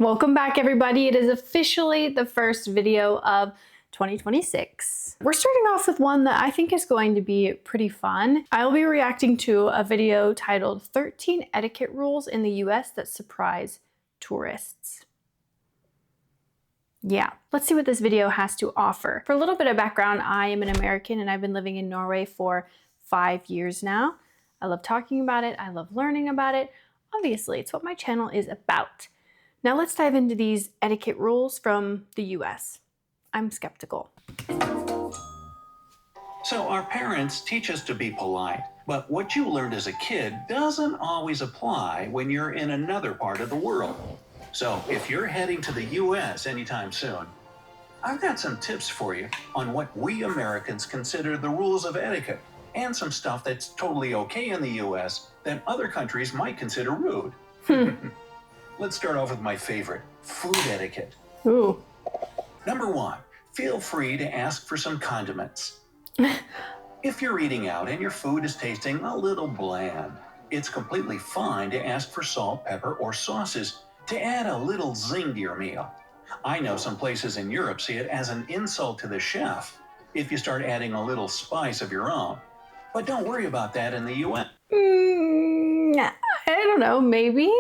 Welcome back, everybody. It is officially the first video of 2026. We're starting off with one that I think is going to be pretty fun. I'll be reacting to a video titled 13 Etiquette Rules in the US That Surprise Tourists. Yeah, let's see what this video has to offer. For a little bit of background, I am an American and I've been living in Norway for 5 years now. I love talking about it. I love learning about it. Obviously, it's what my channel is about. Now let's dive into these etiquette rules from the US. I'm skeptical. So our parents teach us to be polite, but what you learned as a kid doesn't always apply when you're in another part of the world. So if you're heading to the US anytime soon, I've got some tips for you on what we Americans consider the rules of etiquette and some stuff that's totally okay in the US that other countries might consider rude. Let's start off with my favorite, food etiquette. Ooh. Number 1, feel free to ask for some condiments. If you're eating out and your food is tasting a little bland, it's completely fine to ask for salt, pepper, or sauces to add a little zing to your meal. I know some places in Europe see it as an insult to the chef if you start adding a little spice of your own. But don't worry about that in the US. I don't know, maybe?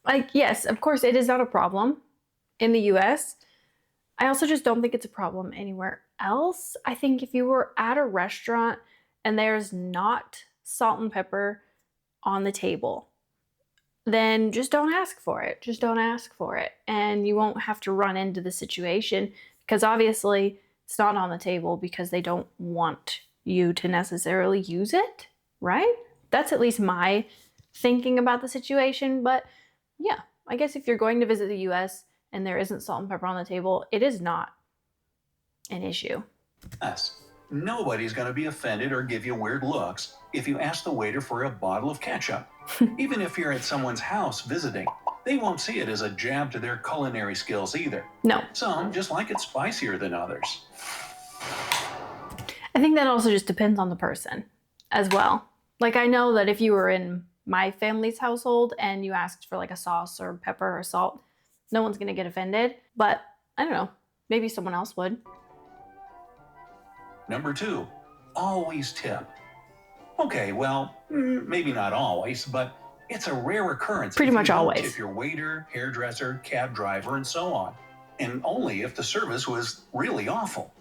Like, yes, of course, it is not a problem in the US. I also just don't think it's a problem anywhere else. I think if you were at a restaurant and there's not salt and pepper on the table, then just don't ask for it. Just don't ask for it. And you won't have to run into the situation because obviously it's not on the table because they don't want you to necessarily use it, right? That's at least my thinking about the situation. But yeah, I guess if you're going to visit the US and there isn't salt and pepper on the table, it is not an issue. Yes. Nobody's going to be offended or give you weird looks if you ask the waiter for a bottle of ketchup. Even if you're at someone's house visiting, they won't see it as a jab to their culinary skills either. No. Some just like it spicier than others. I think that also just depends on the person as well. Like, I know that if you were in my family's household and you asked for like a sauce or pepper or salt, no one's gonna get offended, but I don't know, maybe someone else would. Number 2, always tip. Okay, well, maybe not always, but it's a rare occurrence. Pretty much always. Tip your waiter, hairdresser, cab driver, and so on, and only if the service was really awful.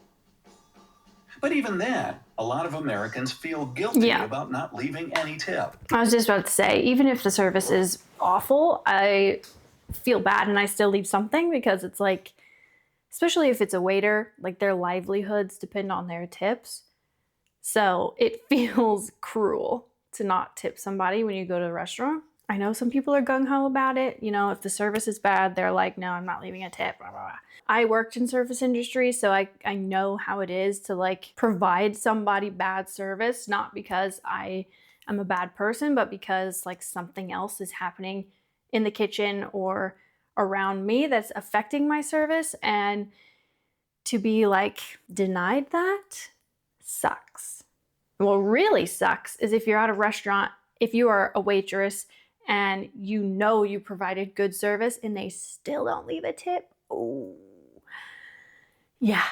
But even then, a lot of Americans feel guilty about not leaving any tip. I was just about to say, even if the service is awful, I feel bad and I still leave something because it's like, especially if it's a waiter, like their livelihoods depend on their tips. So it feels cruel to not tip somebody when you go to a restaurant. I know some people are gung-ho about it. You know, if the service is bad, they're like, no, I'm not leaving a tip. Blah, blah, blah. I worked in service industry, so I know how it is to like provide somebody bad service, not because I am a bad person, but because like something else is happening in the kitchen or around me that's affecting my service. And to be like denied that sucks. What really sucks is if you're at a restaurant, if you are a waitress and you know you provided good service and they still don't leave a tip. Oh, yeah,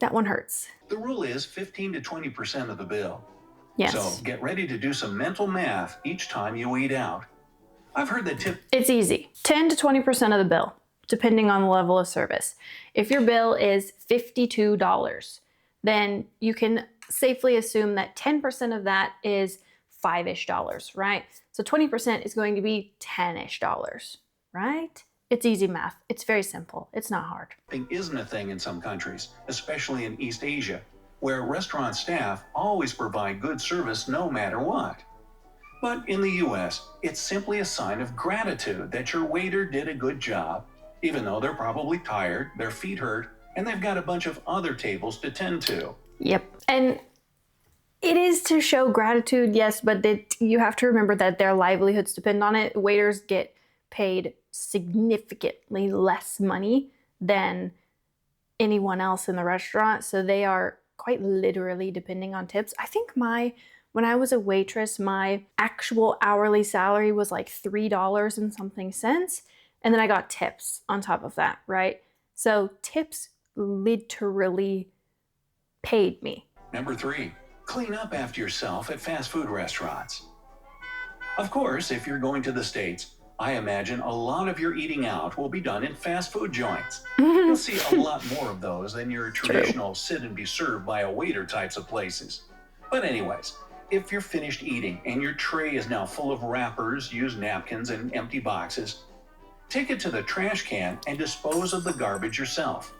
that one hurts. The rule is 15 to 20% of the bill. Yes. So get ready to do some mental math each time you eat out. I've heard that tip. It's easy. 10 to 20% of the bill, depending on the level of service. If your bill is $52, then you can safely assume that 10% of that is $5-ish, right? So 20% is going to be $10-ish, right? It's easy math. It's very simple. It's not hard. Isn't a thing in some countries, especially in East Asia, where restaurant staff always provide good service no matter what. But in the US, it's simply a sign of gratitude that your waiter did a good job, even though they're probably tired, their feet hurt, and they've got a bunch of other tables to tend to. Yep. And it is to show gratitude, yes, but you have to remember that their livelihoods depend on it. Waiters get paid significantly less money than anyone else in the restaurant, so they are quite literally depending on tips. I think when I was a waitress, my actual hourly salary was like $3 and something cents, And then I got tips on top of that, right? So tips literally paid me. Number 3, clean up after yourself at fast food restaurants. Of course, if you're going to the States, I imagine a lot of your eating out will be done in fast food joints. You'll see a lot more of those than your traditional sit and be served by a waiter types of places. But anyways, if you're finished eating and your tray is now full of wrappers, used napkins, and empty boxes, take it to the trash can and dispose of the garbage yourself.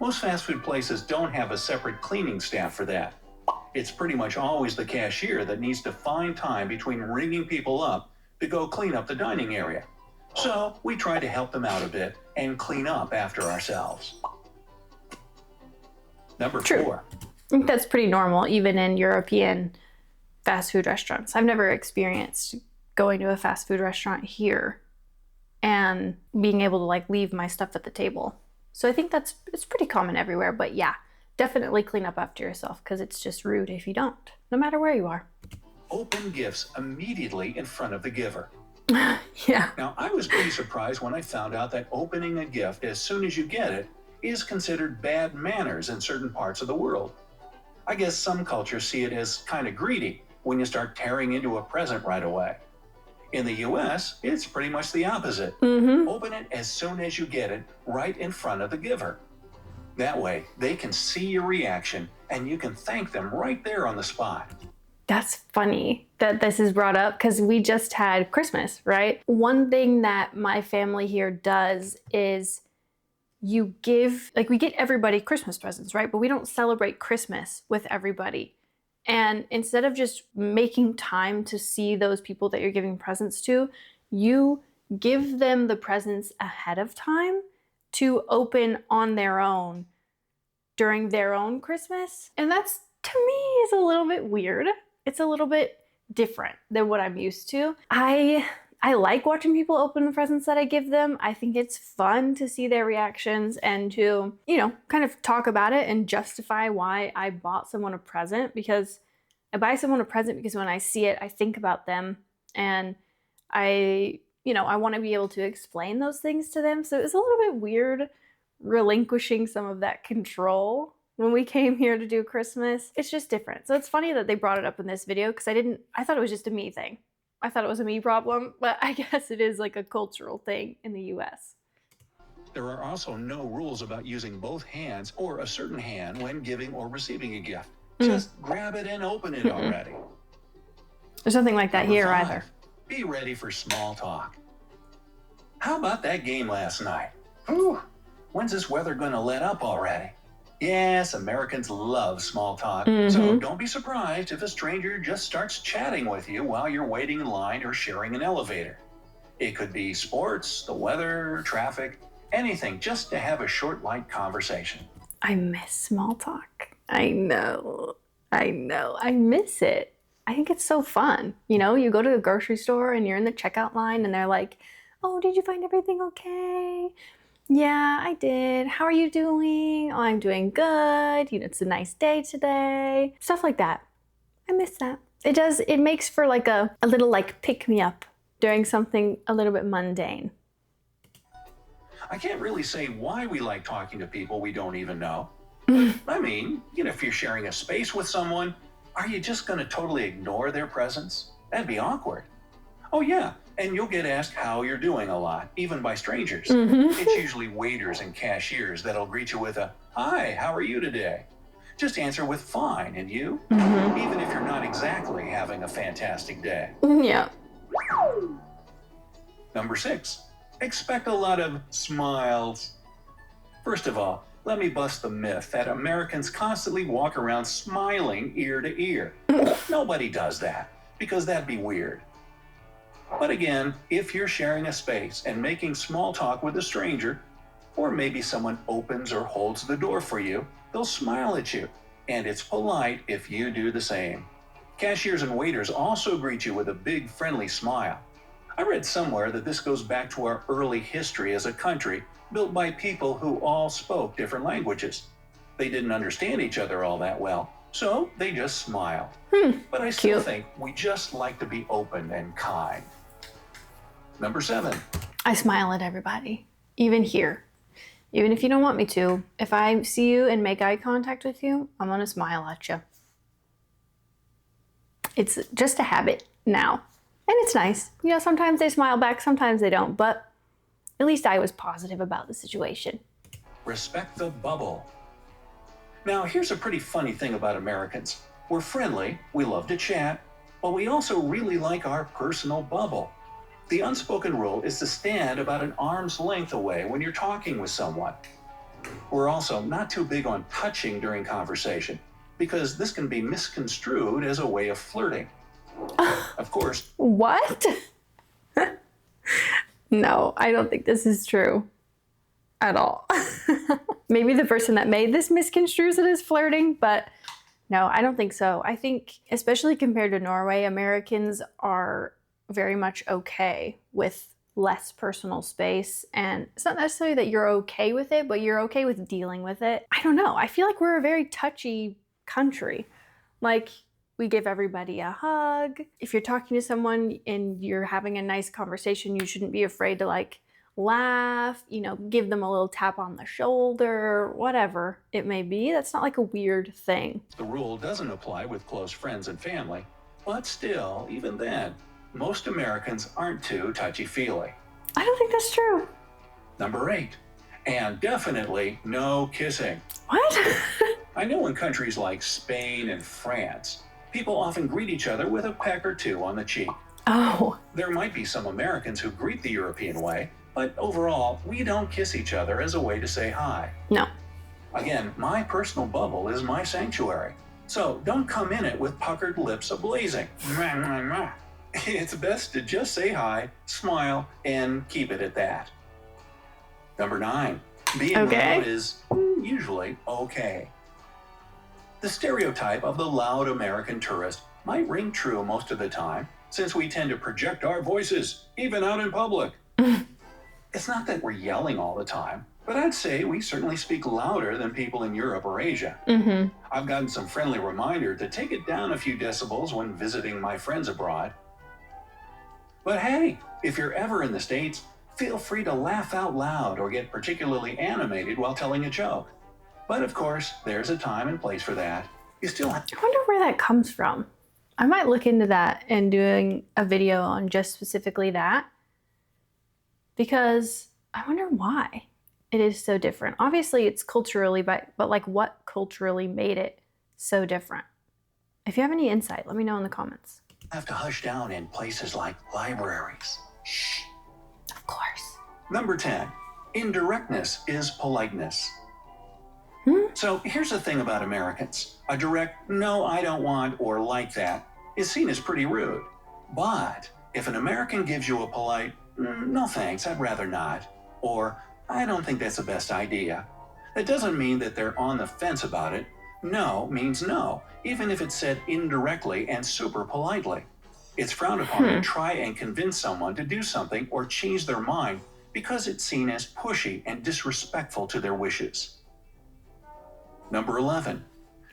Most fast food places don't have a separate cleaning staff for that. It's pretty much always the cashier that needs to find time between ringing people up to go clean up the dining area. So we try to help them out a bit and clean up after ourselves. Number 4. I think that's pretty normal, even in European fast food restaurants. I've never experienced going to a fast food restaurant here and being able to like leave my stuff at the table. So I think it's pretty common everywhere, but yeah, definitely clean up after yourself because it's just rude if you don't, no matter where you are. Open gifts immediately in front of the giver. Yeah. Now, I was pretty surprised when I found out that opening a gift as soon as you get it is considered bad manners in certain parts of the world. I guess some cultures see it as kind of greedy when you start tearing into a present right away. In the US, it's pretty much the opposite. Open it as soon as you get it, right in front of the giver. That way, they can see your reaction and you can thank them right there on the spot. That's funny that this is brought up because we just had Christmas, right? One thing that my family here does is we get everybody Christmas presents, right? But we don't celebrate Christmas with everybody. And instead of just making time to see those people that you're giving presents to, you give them the presents ahead of time to open on their own during their own Christmas. And that's, to me, is a little bit weird. It's a little bit different than what I'm used to. I like watching people open the presents that I give them. I think it's fun to see their reactions and to, kind of talk about it and justify why I bought someone a present, because I buy someone a present because when I see it, I think about them and I want to be able to explain those things to them. So it's a little bit weird relinquishing some of that control when we came here to do Christmas. It's just different. So it's funny that they brought it up in this video because I thought it was just a me thing. I thought it was a me problem, but I guess it is like a cultural thing in the US. There are also no rules about using both hands or a certain hand when giving or receiving a gift. Just grab it and open it already. There's nothing like that here either. Be ready for small talk. How about that game last night? Whew, when's this weather gonna let up already? Yes, Americans love small talk, so don't be surprised if a stranger just starts chatting with you while you're waiting in line or sharing an elevator. It could be sports, the weather, traffic, anything, just to have a short, light conversation. I miss small talk. I know. I miss it. I think it's so fun. You go to the grocery store and you're in the checkout line and they're like, "Oh, did you find everything okay?" "Yeah, I did. How are you doing?" "Oh, I'm doing good. It's a nice day today." Stuff like that. I miss that. It makes for like a little like pick me up during something a little bit mundane. I can't really say why we like talking to people we don't even know. I mean, if you're sharing a space with someone, are you just going to totally ignore their presence? That'd be awkward. Oh yeah, and you'll get asked how you're doing a lot, even by strangers. It's usually waiters and cashiers that'll greet you with a, "Hi, how are you today?" Just answer with "Fine, and you?" Even if you're not exactly having a fantastic day. Yeah. Number 6, expect a lot of smiles. First of all, let me bust the myth that Americans constantly walk around smiling ear to ear. Nobody does that, because that'd be weird. But again, if you're sharing a space and making small talk with a stranger, or maybe someone opens or holds the door for you, they'll smile at you, and it's polite if you do the same. Cashiers and waiters also greet you with a big, friendly smile. I read somewhere that this goes back to our early history as a country, built by people who all spoke different languages. They didn't understand each other all that well, so they just smiled. But I still think we just like to be open and kind. Number 7. I smile at everybody, even here. Even if you don't want me to, if I see you and make eye contact with you, I'm gonna smile at you. It's just a habit now. And it's nice. You know, sometimes they smile back, sometimes they don't, but at least I was positive about the situation. Respect the bubble. Now, here's a pretty funny thing about Americans. We're friendly, we love to chat, but we also really like our personal bubble. The unspoken rule is to stand about an arm's length away when you're talking with someone. We're also not too big on touching during conversation, because this can be misconstrued as a way of flirting. Of course. What? No, I don't think this is true at all. Maybe the person that made this misconstrues it as flirting, but no, I don't think so. I think, especially compared to Norway, Americans are very much okay with less personal space. And it's not necessarily that you're okay with it, but you're okay with dealing with it. I don't know. I feel like we're a very touchy country. Like, we give everybody a hug. If you're talking to someone and you're having a nice conversation, you shouldn't be afraid to like laugh, you know, give them a little tap on the shoulder, whatever it may be. That's not like a weird thing. The rule doesn't apply with close friends and family, but still, even then, most Americans aren't too touchy-feely. I don't think that's true. Number 8, and definitely no kissing. What? I know in countries like Spain and France, people often greet each other with a peck or two on the cheek. Oh. There might be some Americans who greet the European way, but overall, we don't kiss each other as a way to say hi. No. Again, my personal bubble is my sanctuary, so don't come in it with puckered lips ablazing. It's best to just say hi, smile, and keep it at that. Number 9, being loud is usually okay. The stereotype of the loud American tourist might ring true most of the time, since we tend to project our voices, even out in public. It's not that we're yelling all the time, but I'd say we certainly speak louder than people in Europe or Asia. I've gotten some friendly reminder to take it down a few decibels when visiting my friends abroad. But hey, if you're ever in the States, feel free to laugh out loud or get particularly animated while telling a joke. But of course, there's a time and place for that. You still have... I wonder where that comes from. I might look into that and doing a video on just specifically that, because I wonder why it is so different. Obviously, it's culturally, but like what culturally made it so different? If you have any insight, let me know in the comments. Have to hush down in places like libraries. Shh. Of course. Number 10, indirectness is politeness. So here's the thing about Americans. A direct, no, I don't want, or like that, is seen as pretty rude. But if an American gives you a polite, no thanks, I'd rather not, or I don't think that's the best idea, that doesn't mean that they're on the fence about it. No means no, even if it's said indirectly and super politely. It's frowned upon to try and convince someone to do something or change their mind because it's seen as pushy and disrespectful to their wishes. Number 11,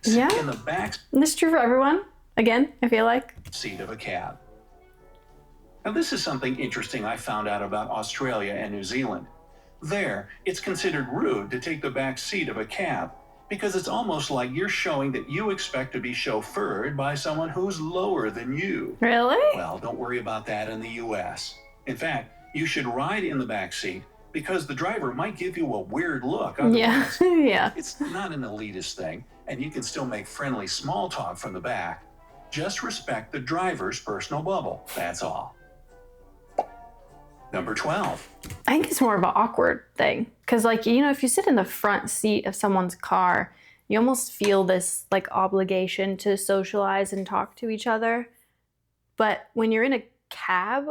sit in the back this is true for everyone. Again, I feel like. Seat of a cab. Now this is something interesting I found out about Australia and New Zealand. There, it's considered rude to take the back seat of a cab because it's almost like you're showing that you expect to be chauffeured by someone who's lower than you. Really? Well, don't worry about that in the US. In fact, you should ride in the back seat because the driver might give you a weird look. Otherwise. Yeah. It's not an elitist thing, and you can still make friendly small talk from the back. Just respect the driver's personal bubble, that's all. Number 12. I think it's more of an awkward thing. Because, like, you know, if you sit in the front seat of someone's car, you almost feel this, like, obligation to socialize and talk to each other. But when you're in a cab,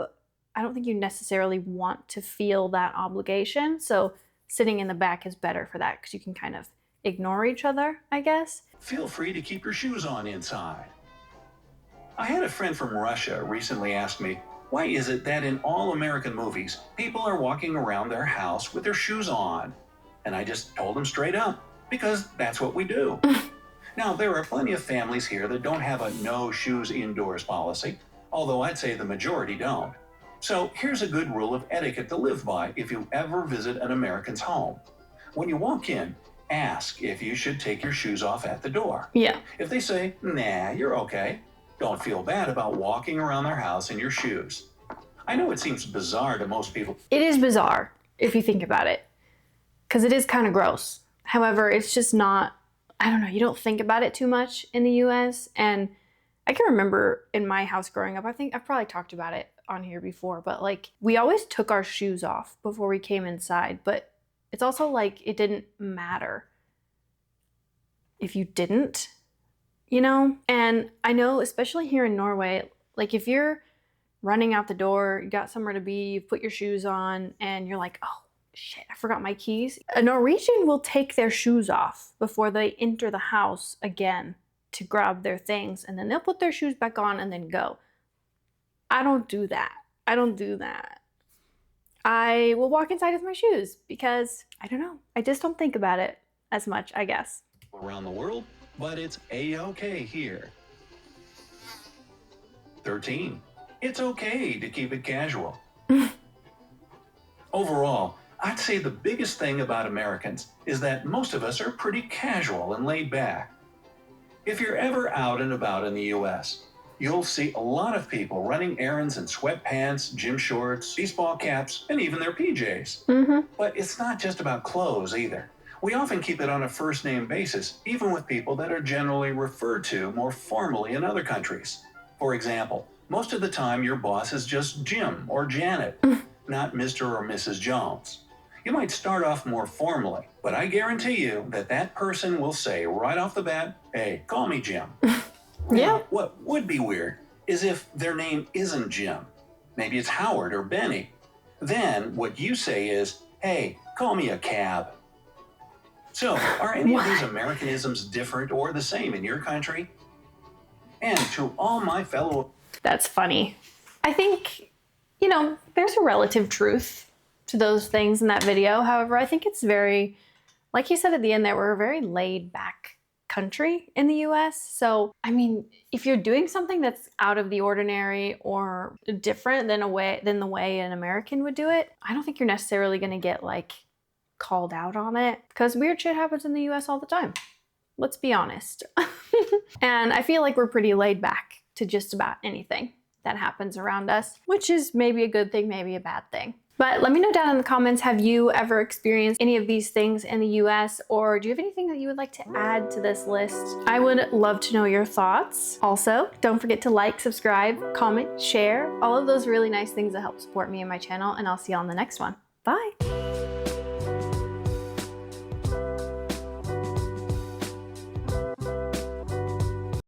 I don't think you necessarily want to feel that obligation. So sitting in the back is better for that because you can kind of ignore each other, I guess. Feel free to keep your shoes on inside. I had a friend from Russia recently ask me, why is it that in all American movies, people are walking around their house with their shoes on? And I just told him straight up, because that's what we do. Now, there are plenty of families here that don't have a no shoes indoors policy, although I'd say the majority don't. So here's a good rule of etiquette to live by if you ever visit an American's home. When you walk in, ask if you should take your shoes off at the door. Yeah. If they say, nah, you're okay, don't feel bad about walking around their house in your shoes. I know it seems bizarre to most people. It is bizarre if you think about it, because it is kind of gross. However, it's just not, I don't know, you don't think about it too much in the US. And I can remember in my house growing up, I think I've probably talked about it on here before, but like we always took our shoes off before we came inside. But it's also like it didn't matter if you didn't, you know? And I know, especially here in Norway, like if you're running out the door, you got somewhere to be, you put your shoes on, and you're like, oh shit, I forgot my keys. A Norwegian will take their shoes off before they enter the house again to grab their things, and then they'll put their shoes back on and then go. I don't do that. I don't do that. I will walk inside with my shoes because, I don't know, I just don't think about it as much, I guess. Around the world, but it's A-okay here. 13. It's okay to keep it casual. Overall, I'd say the biggest thing about Americans is that most of us are pretty casual and laid back. If you're ever out and about in the US, you'll see a lot of people running errands in sweatpants, gym shorts, baseball caps, and even their PJs. Mm-hmm. But it's not just about clothes either. We often keep it on a first-name basis, even with people that are generally referred to more formally in other countries. For example, most of the time your boss is just Jim or Janet, not Mr. or Mrs. Jones. You might start off more formally, but I guarantee you that that person will say right off the bat, hey, call me Jim. Yeah. Now, what would be weird is if their name isn't Jim. Maybe it's Howard or Benny. Then what you say is, hey, call me a cab. So, are any of these Americanisms different or the same in your country? And to all my fellow... That's funny. I think, you know, there's a relative truth to those things in that video. However, I think it's very, like you said at the end there, we're a very laid back country in the US. So, I mean, if you're doing something that's out of the ordinary or different than the way an American would do it, I don't think you're necessarily going to get like called out on it, because weird shit happens in the US all the time. Let's be honest. And I feel like we're pretty laid back to just about anything that happens around us, which is maybe a good thing, maybe a bad thing. But let me know down in the comments, have you ever experienced any of these things in the US, or do you have anything that you would like to add to this list? I would love to know your thoughts. Also, don't forget to like, subscribe, comment, share, all of those really nice things that help support me and my channel, and I'll see you on the next one. Bye.